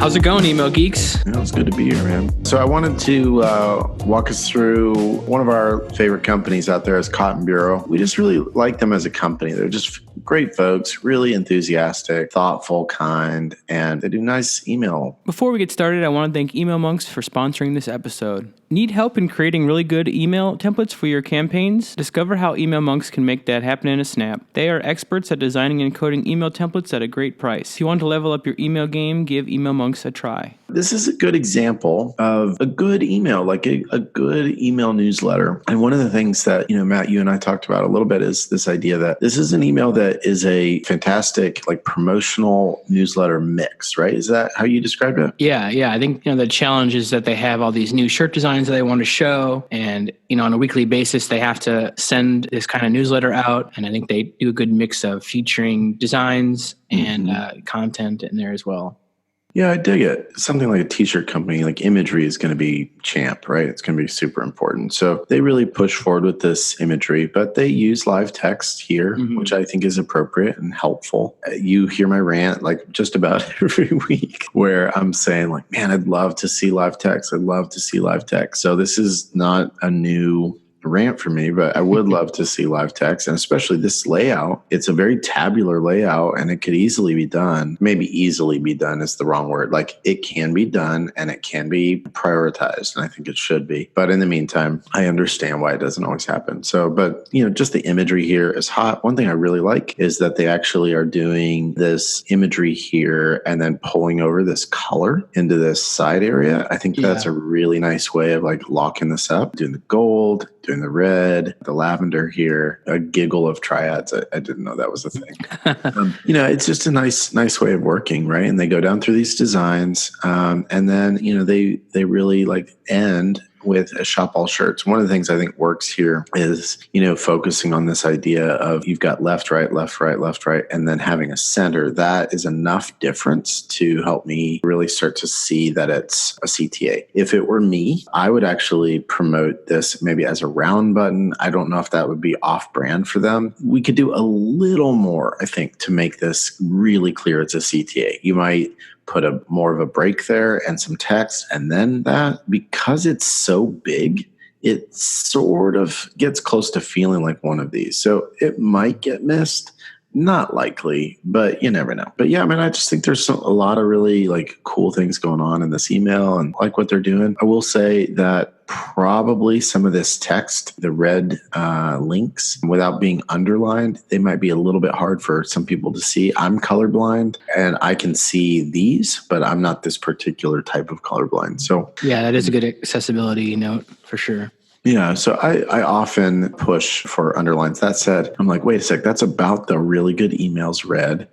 How's it going, Email Geeks? It's good to be here, man. So I wanted to walk us through one of our favorite companies out there is Cotton Bureau. We just really like them as a company. They're just great folks, really enthusiastic, thoughtful, kind, and they do nice email. Before we get started, I want to thank Email Monks for sponsoring this episode. Need help in creating really good email templates for your campaigns? Discover how Email Monks can make that happen in a snap. They are experts at designing and coding email templates at a great price. If you want to level up your email game, give Email Monks a try. This is a good example of a good email, like a good email newsletter. And one of the things that, Matt, you and I talked about a little bit is this idea that this is an email that is a fantastic, like, promotional newsletter mix, right? Is that how you described it? Yeah. I think, the challenge is that they have all these new shirt designs that they want to show. And, on a weekly basis, they have to send this kind of newsletter out. And I think they do a good mix of featuring designs and content in there as well. Yeah, I dig it. Something like a t-shirt company, like imagery is going to be champ, right? It's going to be super important. So they really push forward with this imagery, but they use live text here, which I think is appropriate and helpful. You hear my rant like just about every week where I'm saying like, man, I'd love to see live text. I'd love to see live text. So this is not a new rant for me, but I would love to see live text, and especially this layout. It's a very tabular layout and it could easily be done. Maybe easily be done is the wrong word. Like, it can be done and it can be prioritized, and I think it should be. But in the meantime, I understand why it doesn't always happen. So, but just the imagery here is hot. One thing I really like is that they actually are doing this imagery here and then pulling over this color into this side area. I think that's a really nice way of like locking this up, doing the gold, doing the red, the lavender here, a giggle of triads. I didn't know that was a thing. It's just a nice way of working, right? And they go down through these designs, and then they really like end with a shop all shirts. One of the things I think works here is, focusing on this idea of you've got left, right, left, right, left, right, and then having a center. That is enough difference to help me really start to see that it's a CTA. If it were me, I would actually promote this maybe as a round button. I don't know if that would be off brand for them. We could do a little more, I think, to make this really clear it's a CTA. You might put more of a break there and some text, and then that, because it's so big, it sort of gets close to feeling like one of these. So it might get missed. Not likely, but you never know. But yeah, I just think there's a lot of really like cool things going on in this email and like what they're doing. I will say that probably some of this text, the red links, without being underlined, they might be a little bit hard for some people to see. I'm colorblind and I can see these, but I'm not this particular type of colorblind. So yeah, that is a good accessibility note for sure. Yeah, so I often push for underlines. That said, I'm like, wait a sec, that's about the really good emails read.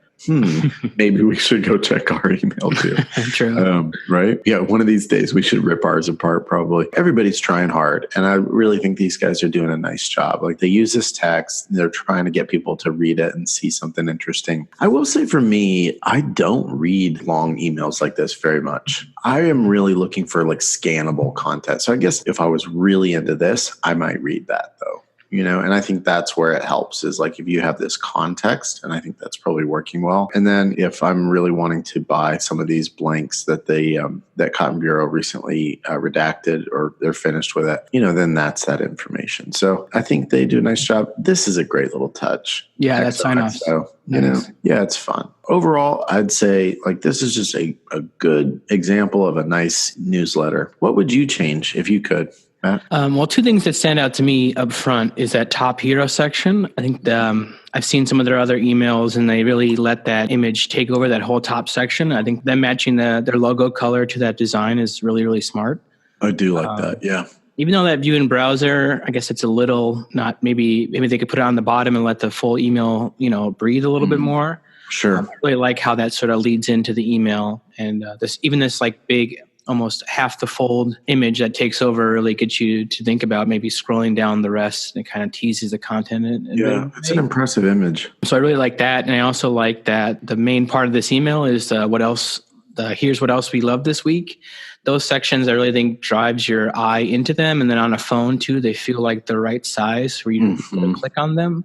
Maybe we should go check our email too. True. Right? Yeah, one of these days we should rip ours apart probably. Everybody's trying hard, and I really think these guys are doing a nice job. Like, they use this text, they're trying to get people to read it and see something interesting. I will say for me, I don't read long emails like this very much. I am really looking for like scannable content. So I guess if I was really into this, I might read that though. And I think that's where it helps is like if you have this context, and I think that's probably working well. And then if I'm really wanting to buy some of these blanks that that Cotton Bureau recently redacted, or they're finished with it, then that's that information. So I think they do a nice job. This is a great little touch. Yeah, that's sign off. So, yeah, it's fun. Overall, I'd say like this is just a good example of a nice newsletter. What would you change if you could? Well, two things that stand out to me up front is that top hero section. I think I've seen some of their other emails and they really let that image take over that whole top section. I think them matching their logo color to that design is really, really smart. I do like that. Yeah. Even though that view in browser, I guess it's a little not, maybe they could put it on the bottom and let the full email, breathe a little bit more. Sure. I really like how that sort of leads into the email, and this like big, almost half the fold image that takes over really gets you to think about maybe scrolling down the rest, and it kind of teases the content. It's an impressive image. So I really like that. And I also like that the main part of this email is what else the here's what else we love this week. Those sections I really think drives your eye into them. And then on a phone too, they feel like the right size for you to click on them.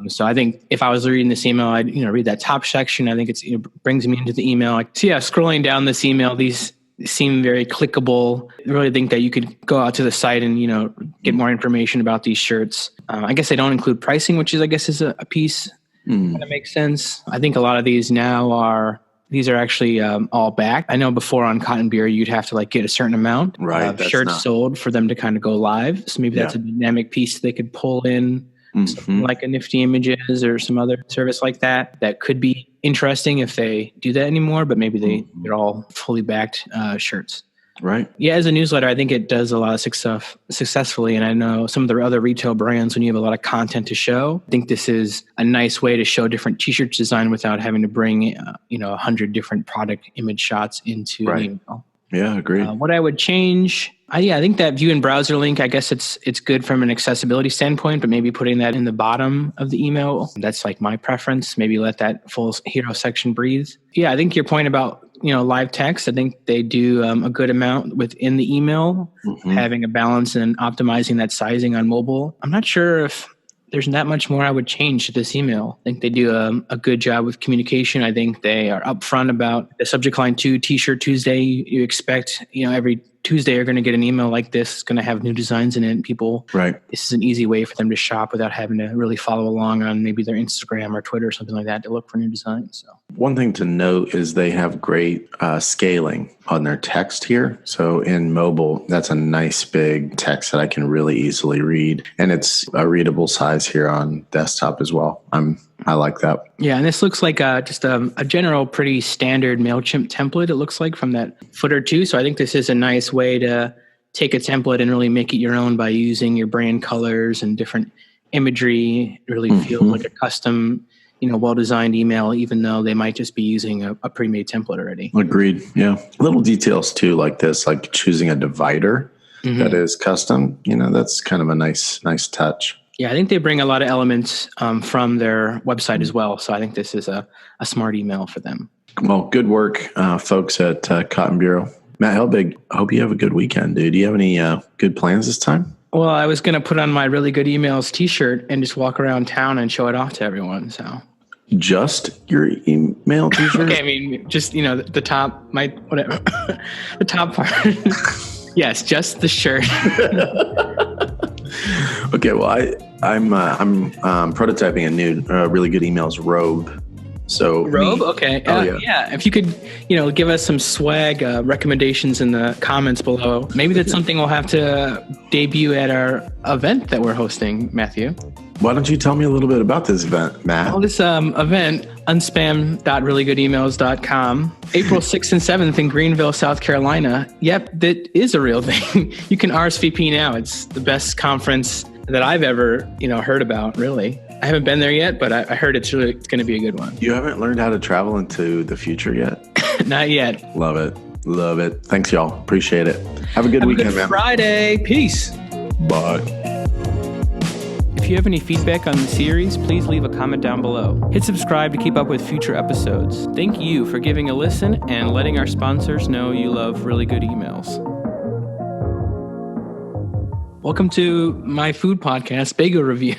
So I think if I was reading this email, I'd read that top section. I think it brings me into the email. So yeah, scrolling down this email, these seem very clickable. I really think that you could go out to the site and get more information about these shirts. I guess they don't include pricing, which is a piece kind of makes sense. I think a lot of these now are actually all backed. I know before on Cotton Bureau, you'd have to get a certain amount of shirts sold for them to kind of go live. So maybe that's a dynamic piece they could pull in, something like a Nifty Images or some other service like that. That could be interesting if they do that anymore, but maybe they're all fully backed shirts. Right. Yeah, as a newsletter, I think it does a lot of success successfully. And I know some of the other retail brands, when you have a lot of content to show, I think this is a nice way to show different t-shirt design without having to bring 100 different product image shots into an email. Yeah, agreed. What I would change, I think that view in browser link, I guess it's good from an accessibility standpoint, but maybe putting that in the bottom of the email, that's my preference. Maybe let that full hero section breathe. Yeah, I think your point about live text, I think they do a good amount within the email, having a balance and optimizing that sizing on mobile. I'm not sure if there's not much more I would change to this email. I think they do a good job with communication. I think they are upfront about the subject line to T-shirt Tuesday. You expect, every Tuesday you're going to get an email like this. It's going to have new designs in it. And people, this is an easy way for them to shop without having to really follow along on maybe their Instagram or Twitter or something like that to look for new designs. So one thing to note is they have great scaling on their text here. So in mobile, that's a nice big text that I can really easily read. And it's a readable size here on desktop as well. I like that. Yeah, and this looks like just a general pretty standard MailChimp template, it looks like, from that footer too. So I think this is a nice way to take a template and really make it your own by using your brand colors and different imagery. It really feels like a custom, well-designed email, even though they might just be using a pre-made template already. Agreed, yeah. Little details too, like this, like choosing a divider that is custom. That's kind of a nice touch. Yeah, I think they bring a lot of elements from their website as well. So I think this is a smart email for them. Well, good work, folks at Cotton Bureau. Matt Helbig, I hope you have a good weekend, dude. Do you have any good plans this time? Well, I was going to put on my Really Good Emails t-shirt and just walk around town and show it off to everyone. So just your email t-shirt? Okay, I mean, just, the top, whatever, the top part. Yes, just the shirt. Okay, well, I'm prototyping a new Really Good Emails robe. So robe, okay, yeah. If you could, give us some swag recommendations in the comments below. Maybe that's something we'll have to debut at our event that we're hosting, Matthew. Why don't you tell me a little bit about this event, Matt? Well, this event, unspam.reallygoodemails.com, April 6th and 7th in Greenville, South Carolina. Yep, that is a real thing. You can RSVP now. It's the best conference that I've ever, heard about, really. I haven't been there yet, but I heard it's going to be a good one. You haven't learned how to travel into the future yet? Not yet. Love it. Love it. Thanks, y'all. Appreciate it. Have a good weekend, man. Friday. Peace. Bye. If you have any feedback on the series, please leave a comment down below. Hit subscribe to keep up with future episodes. Thank you for giving a listen and letting our sponsors know you love Really Good Emails. Welcome to my food podcast, Bagel Review.